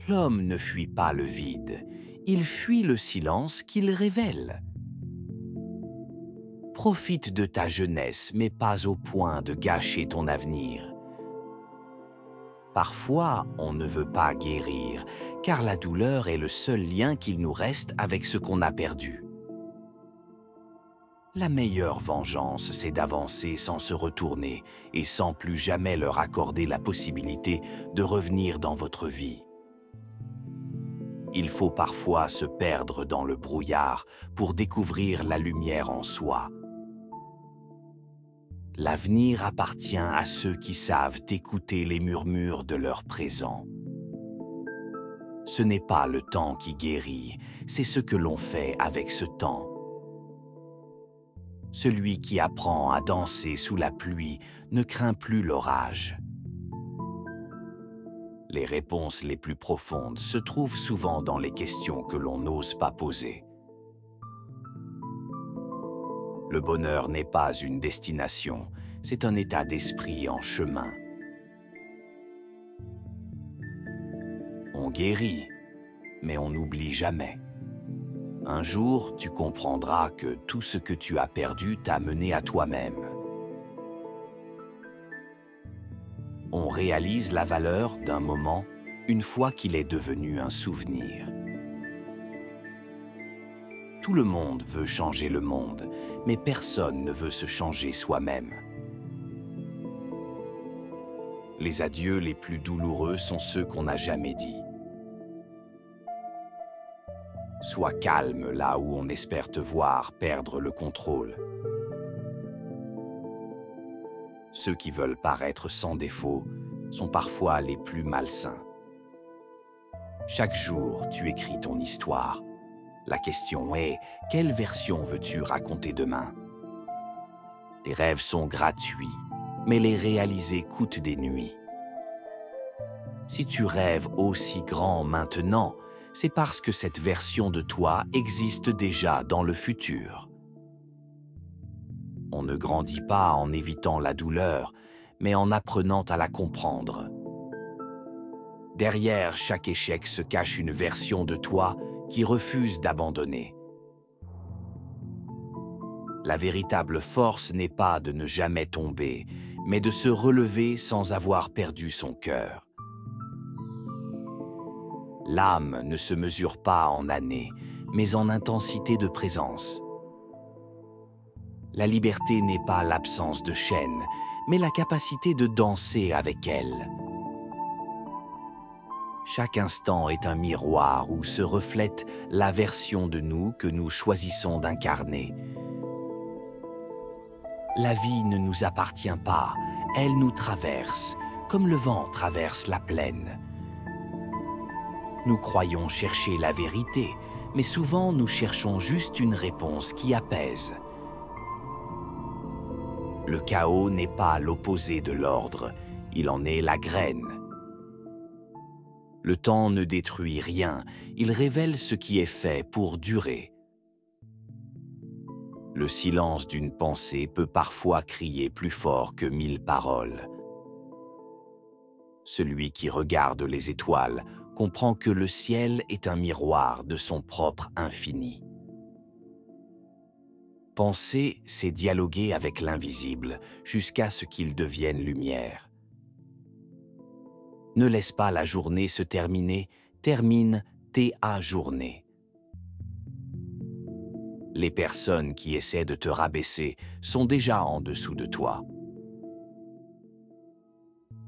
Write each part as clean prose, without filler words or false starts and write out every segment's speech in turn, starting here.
L'homme ne fuit pas le vide, il fuit le silence qu'il révèle. Profite de ta jeunesse, mais pas au point de gâcher ton avenir. Parfois, on ne veut pas guérir, car la douleur est le seul lien qu'il nous reste avec ce qu'on a perdu. La meilleure vengeance, c'est d'avancer sans se retourner et sans plus jamais leur accorder la possibilité de revenir dans votre vie. Il faut parfois se perdre dans le brouillard pour découvrir la lumière en soi. L'avenir appartient à ceux qui savent écouter les murmures de leur présent. Ce n'est pas le temps qui guérit, c'est ce que l'on fait avec ce temps. Celui qui apprend à danser sous la pluie ne craint plus l'orage. Les réponses les plus profondes se trouvent souvent dans les questions que l'on n'ose pas poser. Le bonheur n'est pas une destination, c'est un état d'esprit en chemin. On guérit, mais on n'oublie jamais. Un jour, tu comprendras que tout ce que tu as perdu t'a mené à toi-même. On réalise la valeur d'un moment une fois qu'il est devenu un souvenir. Tout le monde veut changer le monde, mais personne ne veut se changer soi-même. Les adieux les plus douloureux sont ceux qu'on n'a jamais dit. Sois calme là où on espère te voir perdre le contrôle. Ceux qui veulent paraître sans défaut sont parfois les plus malsains. Chaque jour, tu écris ton histoire. La question est, quelle version veux-tu raconter demain? Les rêves sont gratuits, mais les réaliser coûte des nuits. Si tu rêves aussi grand maintenant, c'est parce que cette version de toi existe déjà dans le futur. On ne grandit pas en évitant la douleur, mais en apprenant à la comprendre. Derrière chaque échec se cache une version de toi qui refuse d'abandonner. La véritable force n'est pas de ne jamais tomber, mais de se relever sans avoir perdu son cœur. L'âme ne se mesure pas en années, mais en intensité de présence. La liberté n'est pas l'absence de chaînes, mais la capacité de danser avec elle. Chaque instant est un miroir où se reflète la version de nous que nous choisissons d'incarner. La vie ne nous appartient pas, elle nous traverse, comme le vent traverse la plaine. Nous croyons chercher la vérité, mais souvent nous cherchons juste une réponse qui apaise. Le chaos n'est pas l'opposé de l'ordre, il en est la graine. Le temps ne détruit rien, il révèle ce qui est fait pour durer. Le silence d'une pensée peut parfois crier plus fort que 1000 paroles. Celui qui regarde les étoiles comprend que le ciel est un miroir de son propre infini. Penser, c'est dialoguer avec l'invisible jusqu'à ce qu'il devienne lumière. Ne laisse pas la journée se terminer, termine ta journée. Les personnes qui essaient de te rabaisser sont déjà en dessous de toi.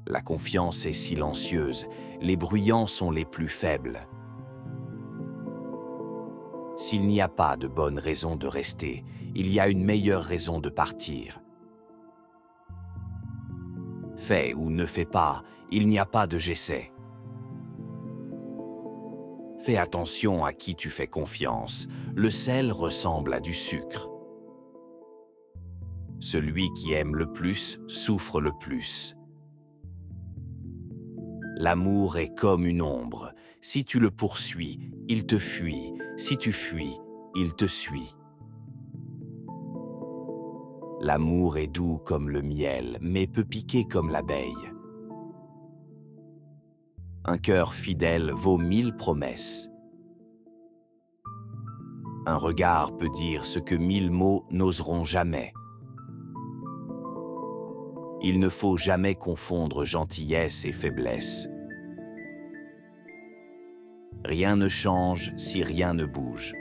La confiance est silencieuse, les bruyants sont les plus faibles. S'il n'y a pas de bonne raison de rester, il y a une meilleure raison de partir. Fais ou ne fais pas, il n'y a pas de j'essaie. Fais attention à qui tu fais confiance, le sel ressemble à du sucre. Celui qui aime le plus souffre le plus. L'amour est comme une ombre. Si tu le poursuis, il te fuit. Si tu fuis, il te suit. L'amour est doux comme le miel, mais peut piquer comme l'abeille. Un cœur fidèle vaut 1000 promesses. Un regard peut dire ce que 1000 mots n'oseront jamais. Il ne faut jamais confondre gentillesse et faiblesse. Rien ne change si rien ne bouge.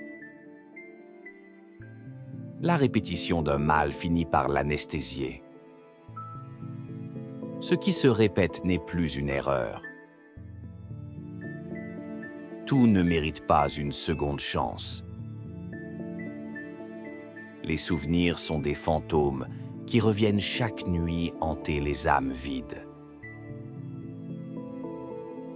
La répétition d'un mal finit par l'anesthésier. Ce qui se répète n'est plus une erreur. Tout ne mérite pas une seconde chance. Les souvenirs sont des fantômes qui reviennent chaque nuit hanter les âmes vides.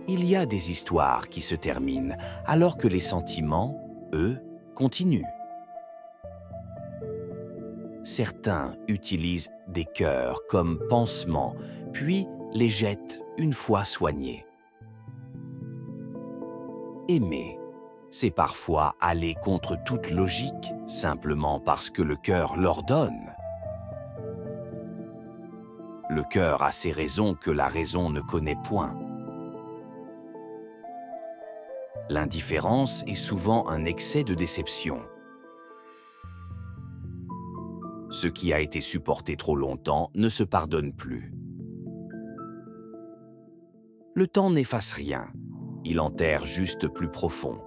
Il y a des histoires qui se terminent, alors que les sentiments, eux, continuent. Certains utilisent des cœurs comme pansements, puis les jettent une fois soignés. Aimer, c'est parfois aller contre toute logique, simplement parce que le cœur l'ordonne. Le cœur a ses raisons que la raison ne connaît point. L'indifférence est souvent un excès de déception. Ce qui a été supporté trop longtemps ne se pardonne plus. Le temps n'efface rien, il enterre juste plus profond.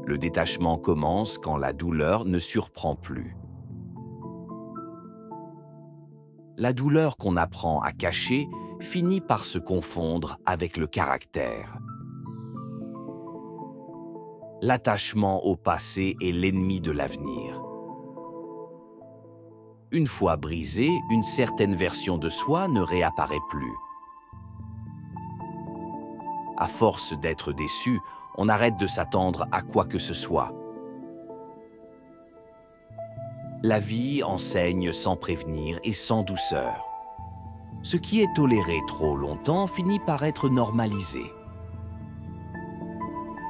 Le détachement commence quand la douleur ne surprend plus. La douleur qu'on apprend à cacher finit par se confondre avec le caractère. L'attachement au passé est l'ennemi de l'avenir. Une fois brisé, une certaine version de soi ne réapparaît plus. À force d'être déçu, on arrête de s'attendre à quoi que ce soit. La vie enseigne sans prévenir et sans douceur. Ce qui est toléré trop longtemps finit par être normalisé.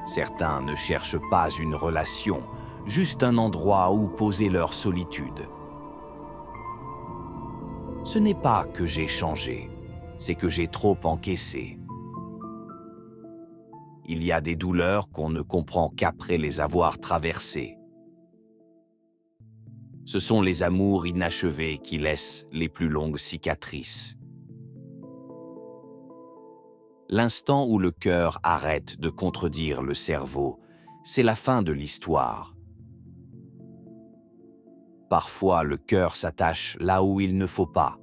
Certains ne cherchent pas une relation, juste un endroit où poser leur solitude. Ce n'est pas que j'ai changé, c'est que j'ai trop encaissé. Il y a des douleurs qu'on ne comprend qu'après les avoir traversées. Ce sont les amours inachevés qui laissent les plus longues cicatrices. L'instant où le cœur arrête de contredire le cerveau, c'est la fin de l'histoire. Parfois, le cœur s'attache là où il ne faut pas.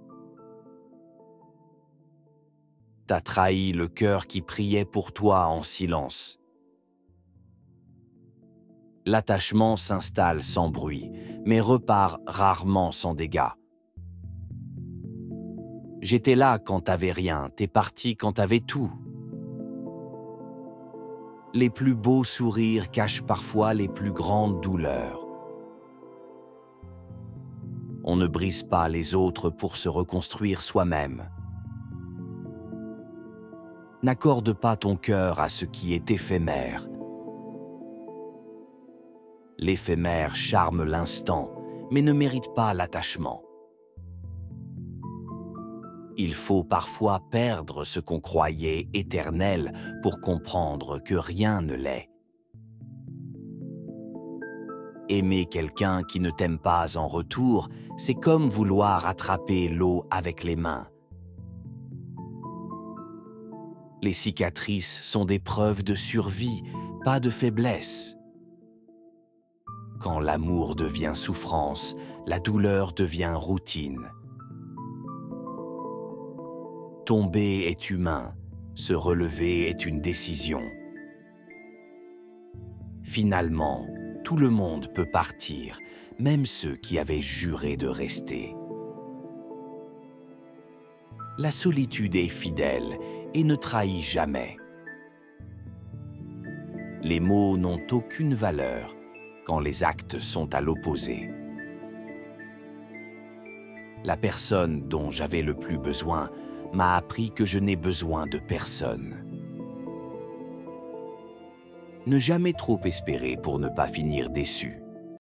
T'as trahi le cœur qui priait pour toi en silence. L'attachement s'installe sans bruit, mais repart rarement sans dégâts. J'étais là quand t'avais rien, t'es parti quand t'avais tout. Les plus beaux sourires cachent parfois les plus grandes douleurs. On ne brise pas les autres pour se reconstruire soi-même. N'accorde pas ton cœur à ce qui est éphémère. L'éphémère charme l'instant, mais ne mérite pas l'attachement. Il faut parfois perdre ce qu'on croyait éternel pour comprendre que rien ne l'est. Aimer quelqu'un qui ne t'aime pas en retour, c'est comme vouloir attraper l'eau avec les mains. Les cicatrices sont des preuves de survie, pas de faiblesse. Quand l'amour devient souffrance, la douleur devient routine. Tomber est humain, se relever est une décision. Finalement, tout le monde peut partir, même ceux qui avaient juré de rester. La solitude est fidèle et ne trahit jamais. Les mots n'ont aucune valeur quand les actes sont à l'opposé. La personne dont j'avais le plus besoin m'a appris que je n'ai besoin de personne. Ne jamais trop espérer pour ne pas finir déçu.